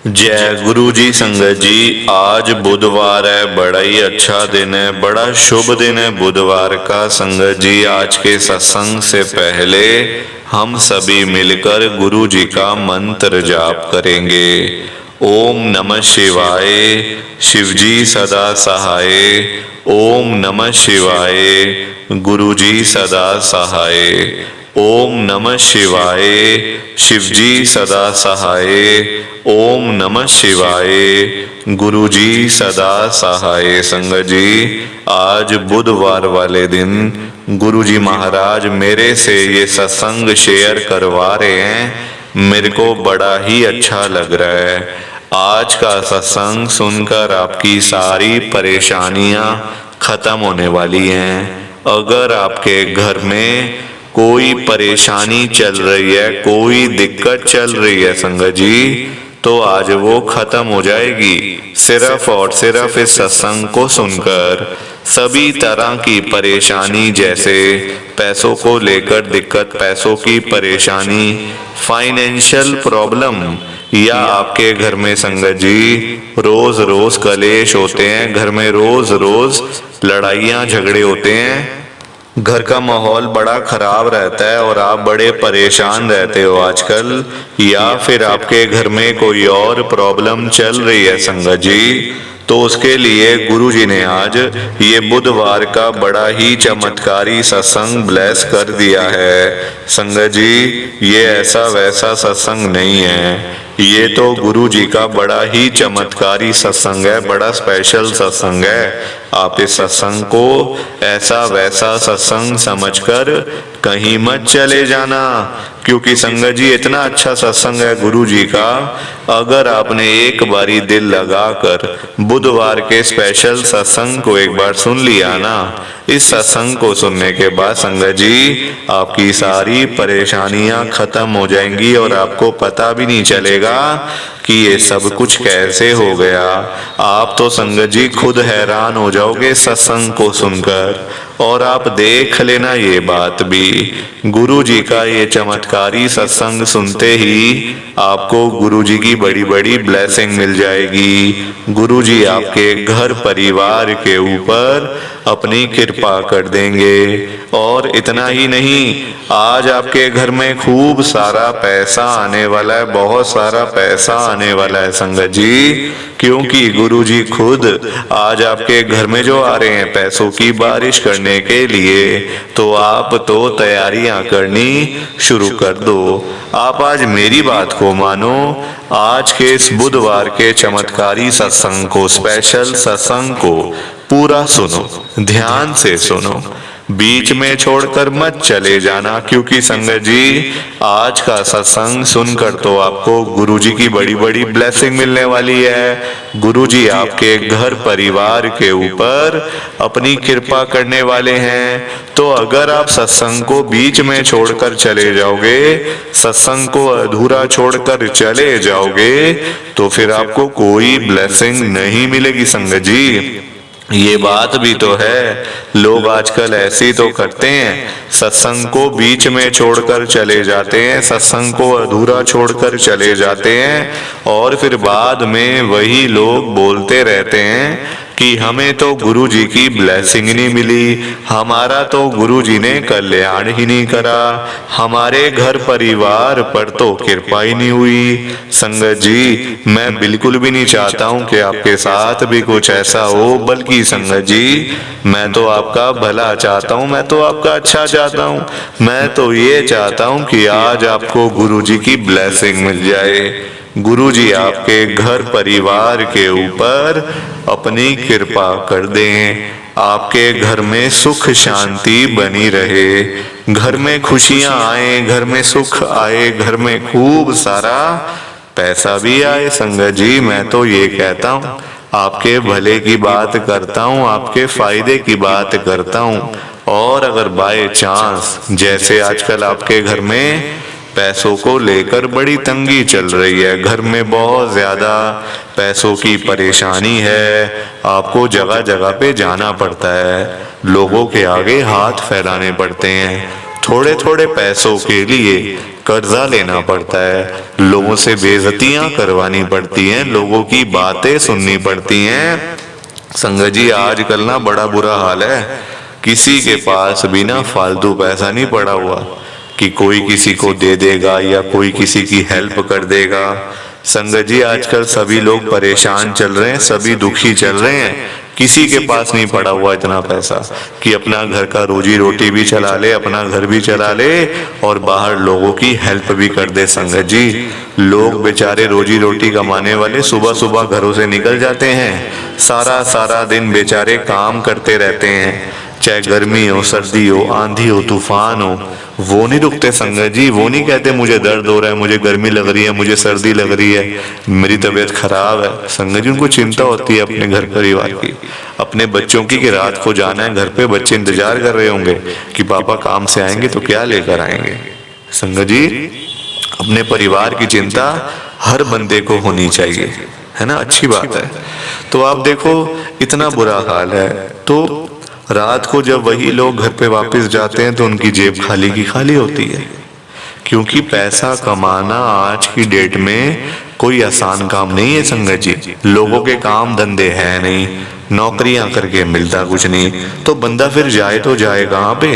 जय गुरु जी। संगत जी, आज बुधवार है, बड़ा ही अच्छा दिन है, बड़ा शुभ दिन है बुधवार का। संगत जी, आज के सत्संग से पहले हम सभी मिलकर गुरु जी का मंत्र जाप करेंगे। ओम नमः शिवाय, शिव जी सदा सहाय। ओम नमः शिवाय, गुरु जी सदा सहाय। ओम नमः शिवाय, शिव जी सदा सहाय। ओम नमः शिवाय, गुरु जी सदा सहाय। संगत जी, आज बुधवार वाले दिन गुरु जी महाराज मेरे से ये सत्संग शेयर करवा रहे हैं। मेरे को बड़ा ही अच्छा लग रहा है। आज का सत्संग सुनकर आपकी सारी परेशानियां खत्म होने वाली हैं। अगर आपके घर में कोई परेशानी चल रही है, कोई दिक्कत चल रही है संगत जी, तो आज वो खत्म हो जाएगी। सिर्फ और सिर्फ इस सत्संग को सुनकर सभी तरह की परेशानी, जैसे पैसों को लेकर दिक्कत, पैसों की परेशानी, फाइनेंशियल प्रॉब्लम, या आपके घर में संगत जी रोज रोज कलेश होते हैं, घर में रोज रोज लड़ाइयाँ झगड़े होते हैं, घर का माहौल बड़ा खराब रहता है और आप बड़े परेशान रहते हो आजकल, या फिर आपके घर में कोई और प्रॉब्लम चल रही है संगत जी, तो उसके लिए गुरु जी ने आज ये बुधवार का बड़ा ही चमत्कारी सत्संग ब्लेस कर दिया है। संगत जी, ये ऐसा वैसा सत्संग नहीं है, ये तो गुरु जी का बड़ा ही चमत्कारी सत्संग है, बड़ा स्पेशल सत्संग है। आप इस सत्संग को ऐसा वैसा सत्संग समझकर कहीं मत चले जाना, क्योंकि संगत जी इतना अच्छा सत्संग है गुरु जी का। अगर आपने एक बारी दिल लगाकर बुधवार के स्पेशल सत्संग को एक बार सुन लिया ना, इस सत्संग को सुनने के बाद संगत जी आपकी सारी परेशानियां खत्म हो जाएंगी और आपको पता भी नहीं चलेगा कि ये सब कुछ कैसे हो गया। आप तो संगत जी खुद हैरान हो जाओगे सत्संग को सुनकर। और आप देख लेना ये बात भी, गुरु जी का ये चमत्कारी सत्संग सुनते ही आपको गुरु जी की बड़ी बड़ी ब्लेसिंग मिल जाएगी। गुरु जी आपके घर परिवार के ऊपर अपनी कृपा कर देंगे। और इतना ही नहीं, आज आपके घर में खूब सारा पैसा आने वाला है, बहुत सारा पैसा आने वाला है संगत जी, क्योंकि गुरु जी खुद आज आपके घर में जो आ रहे हैं पैसों की बारिश करने के लिए, तो आप तो तैयारियां करनी शुरू कर दो। आप आज मेरी बात को मानो, आज के इस बुधवार के चमत्कारी सत्संग को, स्पेशल सत्संग को पूरा सुनो, ध्यान से सुनो, बीच में छोड़कर मत चले जाना, क्योंकि संगत जी आज का सत्संग सुनकर तो आपको गुरु जी की बड़ी बड़ी ब्लेसिंग मिलने वाली है। गुरु जी आपके घर परिवार के ऊपर अपनी कृपा करने वाले हैं। तो अगर आप सत्संग को बीच में छोड़कर चले जाओगे, सत्संग को अधूरा छोड़कर चले जाओगे, तो फिर आपको कोई ब्लेसिंग नहीं मिलेगी संगत जी। ये बात भी तो है, लोग आजकल ऐसे ही तो करते हैं, सत्संग को बीच में छोड़कर चले जाते हैं, सत्संग को अधूरा छोड़कर चले जाते हैं, और फिर बाद में वही लोग बोलते रहते हैं कि हमें तो गुरु जी की ब्लेसिंग नहीं मिली, हमारा तो गुरु जी ने कल्याण ही नहीं करा, हमारे घर परिवार पर तो कृपा ही नहीं हुई। संगत जी, मैं बिल्कुल भी नहीं चाहता हूँ कि आपके साथ भी कुछ ऐसा हो, बल्कि संगत जी मैं तो आपका भला चाहता हूँ, मैं तो आपका अच्छा चाहता हूँ। मैं तो ये चाहता हूँ कि आज आपको गुरु जी की ब्लेसिंग मिल जाए, गुरु जी आपके घर परिवार के ऊपर अपनी कृपा कर दें, आपके घर में सुख शांति बनी रहे, घर में खुशियां आए, घर में सुख आए, घर में खूब सारा पैसा भी आए। संगत जी, मैं तो ये कहता हूँ, आपके भले की बात करता हूँ, आपके फायदे की बात करता हूँ। और अगर बाय चांस जैसे आजकल आपके घर में पैसों को लेकर बड़ी तंगी चल रही है, घर में बहुत ज्यादा पैसों की परेशानी है, आपको जगह जगह पे जाना पड़ता है, लोगों के आगे हाथ फैलाने पड़ते हैं, थोड़े थोड़े पैसों के लिए कर्जा लेना पड़ता है, लोगों से बेइज्जतियां करवानी पड़ती हैं, लोगों की बातें सुननी पड़ती हैं। संगत जी आजकल ना बड़ा बुरा हाल है, किसी के पास भी ना फालतू पैसा नहीं पड़ा हुआ कि कोई किसी को दे देगा या कोई किसी की हेल्प कर देगा। संगत जी आजकल सभी लोग परेशान चल रहे हैं, सभी दुखी चल रहे हैं, किसी के पास नहीं पड़ा हुआ इतना पैसा कि अपना घर का रोजी रोटी भी चला ले, अपना घर भी चला ले और बाहर लोगों की हेल्प भी कर दे। संगत जी लोग बेचारे रोजी रोटी कमाने वाले सुबह सुबह घरों से निकल जाते हैं, सारा सारा दिन बेचारे काम करते रहते हैं, चाहे गर्मी हो, सर्दी हो, आंधी हो, तूफान हो, वो नहीं रुकते। संगत जी वो नहीं कहते मुझे दर्द हो रहा है, मुझे गर्मी लग रही है, मुझे सर्दी लग रही है, मेरी तबीयत खराब है। संगत जी उनको चिंता होती है अपने घर परिवार की, अपने बच्चों की कि रात को जाना है घर पे, बच्चे इंतजार कर रहे होंगे कि पापा काम से आएंगे तो क्या लेकर आएंगे। संगत जी अपने परिवार की चिंता हर बंदे को होनी चाहिए, है ना, अच्छी बात है। तो आप देखो इतना बुरा हाल है, तो रात को जब वही लोग घर पे वापस जाते हैं तो उनकी जेब खाली की खाली होती है, क्योंकि पैसा कमाना आज की डेट में कोई आसान काम नहीं है। संगत जी लोगों के काम धंधे है नहीं, नौकरियां करके मिलता कुछ नहीं, तो बंदा फिर जाए तो जाए कहाँ पे,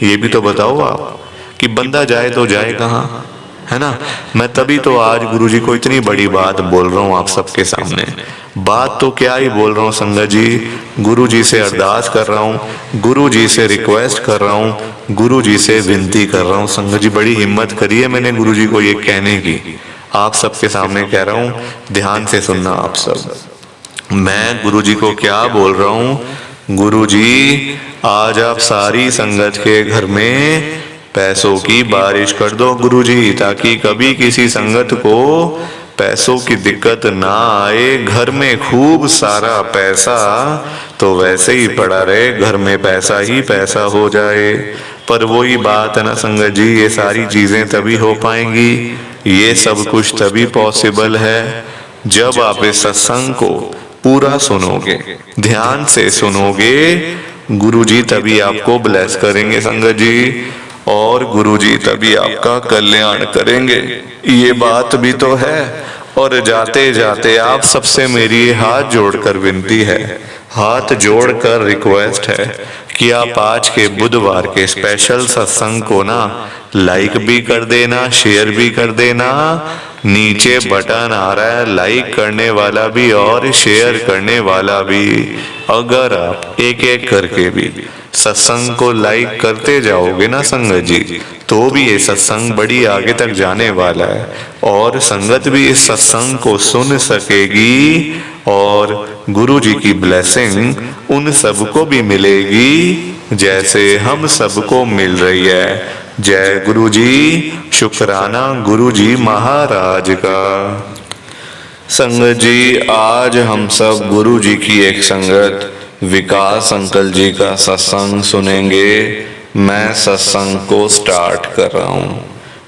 ये भी तो बताओ आप कि बंदा जाए तो जाए कहाँ, है ना। मैं तभी तो आज गुरुजी को इतनी बड़ी बात बोल रहा हूँ आप सबके सामने। बात तो क्या ही बोल रहा हूँ संगत जी, गुरुजी से अरदास कर रहा हूँ, गुरुजी से रिक्वेस्ट कर रहा हूँ, गुरुजी से विनती कर रहा हूँ। संगत जी बड़ी हिम्मत करी है मैंने गुरुजी को ये कहने की, आप सबके सामने कह रहा हूँ, ध्यान से सुनना आप सब। मैं गुरुजी को क्या बोल रहा हूँ, गुरुजी आज आप सारी संगत के घर में पैसों की बारिश कर दो गुरुजी, ताकि कभी किसी संगत को पैसों की दिक्कत ना आए। घर में खूब सारा पैसा तो वैसे ही पड़ा रहे, घर में पैसा ही पैसा हो जाए। पर वही बात है ना संगत जी, ये सारी चीजें तभी हो पाएंगी, ये सब कुछ तभी पॉसिबल है जब आप इस सत्संग को पूरा सुनोगे, ध्यान से सुनोगे। गुरुजी तभी आपको ब्लेस करेंगे संगत जी, और गुरुजी तभी आपका कल्याण करेंगे, ये बात भी तो है। और जाते जाते आप सबसे मेरी हाथ जोड़कर विनती है, हाथ जोड़कर रिक्वेस्ट है कि आप आज के बुधवार के स्पेशल सत्संग को ना लाइक भी कर देना, शेयर भी कर देना। नीचे बटन आ रहा है लाइक करने वाला भी और शेयर करने वाला भी, अगर आप एक एक करके भी सत्संग को लाइक करते जाओगे ना संगत जी, तो भी ये सत्संग बड़ी आगे तक जाने वाला है और संगत भी इस सत्संग को सुन सकेगी और गुरु जी की ब्लेसिंग उन सबको भी मिलेगी जैसे हम सबको मिल रही है। जय गुरु जी, शुक्राना गुरु जी महाराज का। संगत जी आज हम सब गुरु जी की एक संगत विकास अंकल जी का सत्संग सुनेंगे। मैं सत्संग को स्टार्ट कर रहा हूँ।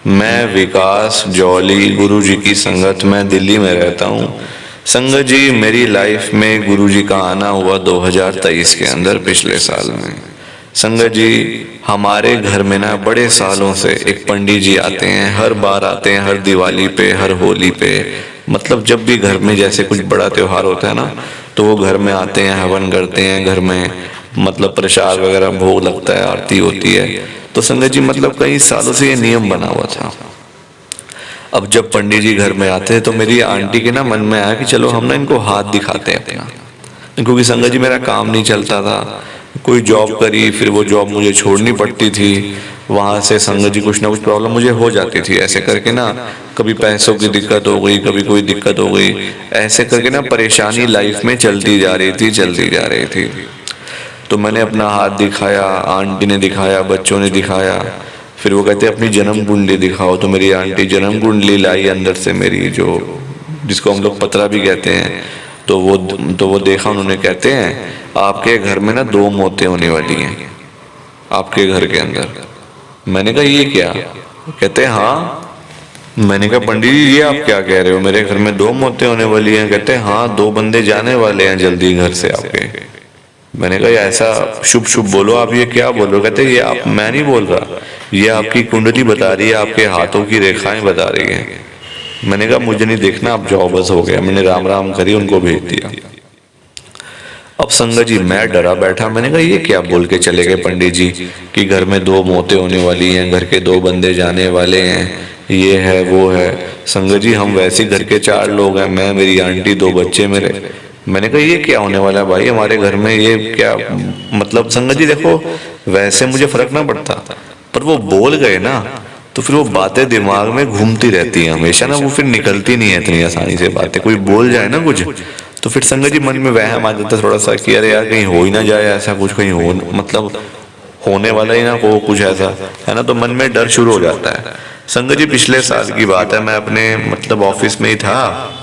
मैं विकास जौली, गुरु जी की संगत में दिल्ली में रहता हूँ। संगत जी मेरी लाइफ में गुरु जी का आना हुआ 2023 के अंदर, पिछले साल में। संगत जी हमारे घर में ना बड़े सालों से एक पंडित जी आते हैं, हर बार आते हैं, हर दिवाली पे, हर होली पे, मतलब जब भी घर में जैसे कुछ बड़ा त्योहार होता है ना, तो वो घर में आते हैं, हवन करते हैं, घर में मतलब प्रसाद वगैरह भोग लगता है, आरती होती है। तो संगत जी मतलब कई सालों से ये नियम बना हुआ था। अब जब पंडित जी घर में आते हैं तो मेरी आंटी के ना मन में आया कि चलो हम ना इनको हाथ दिखाते हैं अपना, क्योंकि संगत जी मेरा काम नहीं चलता था, कोई जॉब करी, फिर वो जॉब मुझे छोड़नी पड़ती थी, वहाँ से संगत जी कुछ ना कुछ प्रॉब्लम मुझे हो जाती थी। ऐसे करके ना कभी पैसों की दिक्कत हो गई, कभी कोई दिक्कत हो गई, ऐसे करके ना परेशानी लाइफ में चलती जा रही थी। तो मैंने अपना हाथ दिखाया, आंटी ने दिखाया, बच्चों ने दिखाया, फिर वो कहते अपनी जन्म कुंडली दिखाओ। तो मेरी आंटी जन्म कुंडली लाई अंदर से मेरी, जो जिसको हम लोग पतरा भी कहते हैं, तो वो देखा उन्होंने। कहते हैं आपके घर में ना 2 मौतें होने वाली हैं आपके घर के अंदर। मैंने कहा ये क्या? कहते हैं हाँ। मैंने कहा पंडित जी ये आप क्या कह रहे हो, मेरे घर में 2 मौतें होने वाली हैं? कहते हैं हाँ, 2 बंदे जाने वाले हैं जल्दी घर से आपके। मैंने कहा ऐसा शुभ शुभ बोलो आप, ये क्या बोल रहे हो? कहते ये आप, मैं नहीं बोल रहा, ये आपकी कुंडली बता रही है, आपके हाथों की रेखाएं बता रही हैं। मैंने कहा मुझे नहीं देखना, आप जाओ, बस हो गया। मैंने राम राम करी, उनको भेज दिया। अब संगत जी मैं डरा बैठा, मैंने कहा ये क्या बोल के चले गए पंडित जी कि घर में 2 मौतें होने वाली हैं, घर के 2 बंदे जाने वाले हैं, ये है वो है। संगत जी हम वैसे घर के 4 लोग हैं, मैं, मेरी आंटी, 2 बच्चे मेरे। मैंने कहा ये क्या होने वाला है भाई हमारे घर में, ये क्या मतलब? संगत जी देखो वैसे मुझे फर्क ना पड़ता, पर वो बोल गए ना, तो फिर वो बातें दिमाग में घूमती रहती हैं हमेशा ना, वो फिर निकलती नहीं है इतनी आसानी से बातें। कोई बोल जाए ना कुछ, तो फिर संगत जी मन में वहम आ जाता थोड़ा सा कि अरे यार कहीं हो ही ना जाए ऐसा कुछ, कहीं हो मतलब होने वाला ही ना हो कुछ ऐसा, है ना? तो मन में डर शुरू हो जाता है। संगत जी पिछले साल की बात है, मैं अपने मतलब ऑफिस में ही था,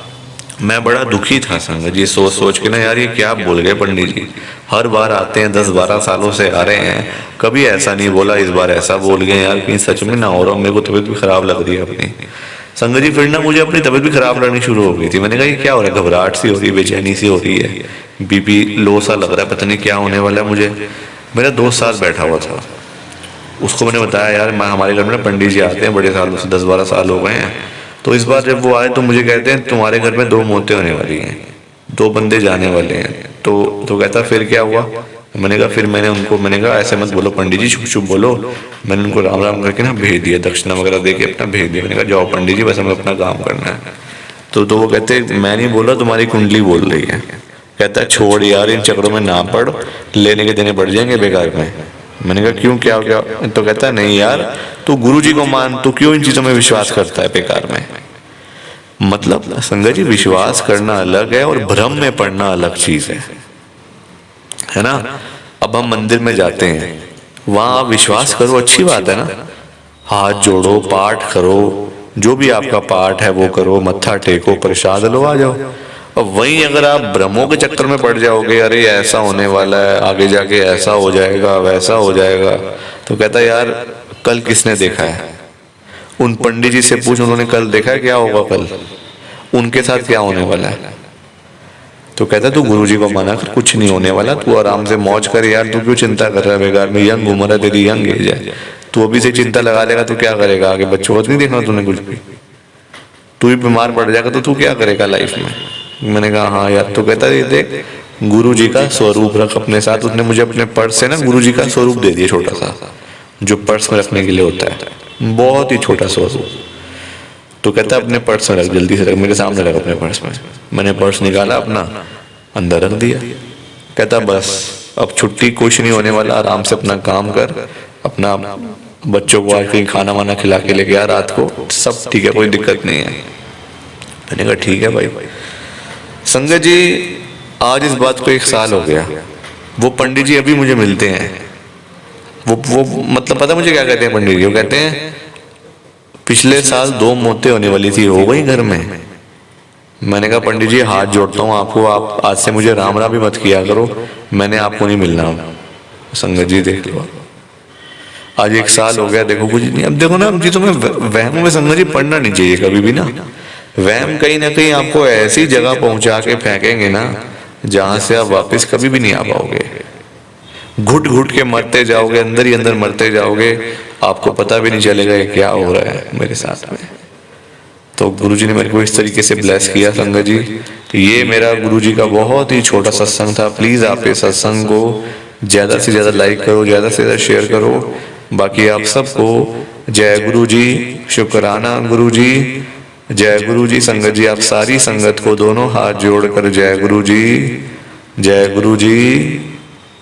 मैं बड़ा दुखी था संगत जी, सोच सोच के ना यार ये क्या बोल गए पंडित जी। हर बार आते हैं, 10-12 सालों से आ रहे हैं, कभी ऐसा नहीं बोला, इस बार ऐसा बोल गए यार, कहीं सच में ना हो रहा। मेरे को तबीयत भी खराब लग रही है अपनी। संगत जी फिर ना मुझे अपनी तबीयत भी खराब लगनी शुरू हो गई थी। मैंने कहा ये क्या हो रहा है, घबराहट सी हो रही है, बेचैनी सी हो रही है, बीपी लो सा लग रहा है, पता नहीं क्या होने वाला है मुझे। मेरा दोस्त साथ बैठा हुआ था, उसको मैंने बताया यार मैं, हमारे घर में ना पंडित जी आते हैं बड़े सालों से, 10-12 साल हो गए हैं, तो इस बार जब वो आए तो मुझे कहते हैं तुम्हारे घर में 2 मौतें होने वाली हैं, 2 बंदे जाने वाले हैं। तो कहता फिर क्या हुआ? मैंने कहा फिर मैंने कहा ऐसे मत बोलो पंडित जी, शुभ शुभ बोलो। मैंने उनको राम राम करके ना भेज दिया, दक्षिणा वगैरह दे के अपना भेज दिया। मैंने कहा जाओ पंडित जी, बस हमें अपना काम करना है। तो वो कहते मैं नहीं बोला, तुम्हारी कुंडली बोल रही है। कहता छोड़ यार इन चक्रों में ना पड़, लेने के देने पड़ जाएंगे बेकार में। मैंने कहा क्यों, क्या क्या? तो कहता नहीं यार तू गुरु जी को मान, तू क्यों इन चीजों में विश्वास करता है बेकार में? मतलब संगत जी विश्वास करना अलग है और भ्रम में पड़ना अलग चीज है ना? अब हम मंदिर में जाते हैं, वहां आप विश्वास करो, अच्छी बात है ना, हाथ जोड़ो, पाठ करो, जो भी आपका पाठ है वो करो, मत्था टेको, प्रसाद लो, आ जाओ। अब वहीं अगर आप भ्रमों के चक्कर में पड़ जाओगे, अरे ऐसा होने वाला है, आगे जाके ऐसा हो जाएगा, वैसा हो जाएगा, तो कहता यार कल किसने देखा है? उन पंडित जी से पूछ, उन्होंने कल देखा है क्या होगा कल, उनके साथ क्या होने वाला है? तो कहता तू गुरुजी को माना कर, कुछ नहीं होने वाला, तू आराम से मौज कर यार, तू क्यों चिंता कर रहा है बेकार में, यंग उम्र है तेरी, यंग एज है, तू अभी से चिंता लगा लेगा तो क्या करेगा आगे? बच्चों को नहीं देखना तूने कुछ भी, तू ही बीमार पड़ जाएगा तो तू क्या करेगा लाइफ में? मैंने कहा हाँ यार। तो कहता ये देख गुरु जी का स्वरूप रख अपने साथ। उसने मुझे अपने पर्स से ना गुरु जी का स्वरूप दे दिया, छोटा सा, जो पर्स में रखने के लिए होता है, बहुत ही छोटा स्वरूप। तो कहता अपने पर्स में रख, जल्दी से रख, मेरे सामने रख अपने पर्स में। मैंने पर्स निकाला अपना, अंदर रख दिया। कहता बस अब छुट्टी, कुछ नहीं होने वाला, आराम से अपना काम कर, अपना बच्चों को आज कहीं खाना वाना खिला के लेके आ रात को, सब ठीक है, कोई दिक्कत नहीं है। मैंने कहा ठीक है भाई। संगत जी आज इस बात को 1 साल हो गया, वो पंडित जी अभी मुझे मिलते हैं। वो मतलब पता मुझे क्या कहते हैं पंडित जी? वो कहते हैं पिछले साल 2 मौतें होने वाली थी, हो गई घर में। मैंने कहा पंडित जी हाथ जोड़ता हूँ आपको, आप आज से मुझे राम राम भी मत किया करो, मैंने आपको नहीं मिलना। संगत जी देख लो, आज 1 साल हो गया, देखो कुछ नहीं। अब देखो ना, अब जी तुम्हें वहम में संगत जी पढ़ना नहीं चाहिए कभी भी ना। वहम कहीं ना कहीं आपको ऐसी जगह पहुंचा के फेंकेंगे ना, जहां से आप वापस कभी भी नहीं आ पाओगे। घुट घुट के मरते जाओगे, अंदर ही अंदर मरते जाओगे, आपको पता भी नहीं चलेगा क्या हो रहा है मेरे साथ में। तो गुरुजी ने मेरे को इस तरीके से ब्लेस किया संगत जी। ये मेरा गुरुजी का बहुत ही छोटा सत्संग था। प्लीज आप इस सत्संग को ज्यादा से ज्यादा लाइक करो, ज्यादा से ज्यादा शेयर करो। बाकी आप सबको जय गुरु जी, शुक्राना गुरु जी, जय गुरु जी। संगत जी आप सारी संगत को दोनों हाथ जोड़कर जय गुरु जी, जय गुरु जी,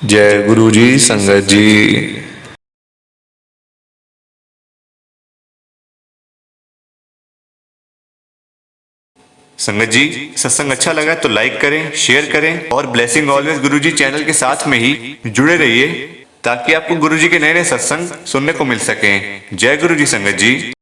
जय गुरु जी। संगत जी संगत जी सत्संग अच्छा लगा तो लाइक करें, शेयर करें और ब्लेसिंग ऑलवेज गुरुजी चैनल के साथ में ही जुड़े रहिए, ताकि आपको गुरुजी के नए नए सत्संग सुनने को मिल सकें। जय गुरु जी संगत जी।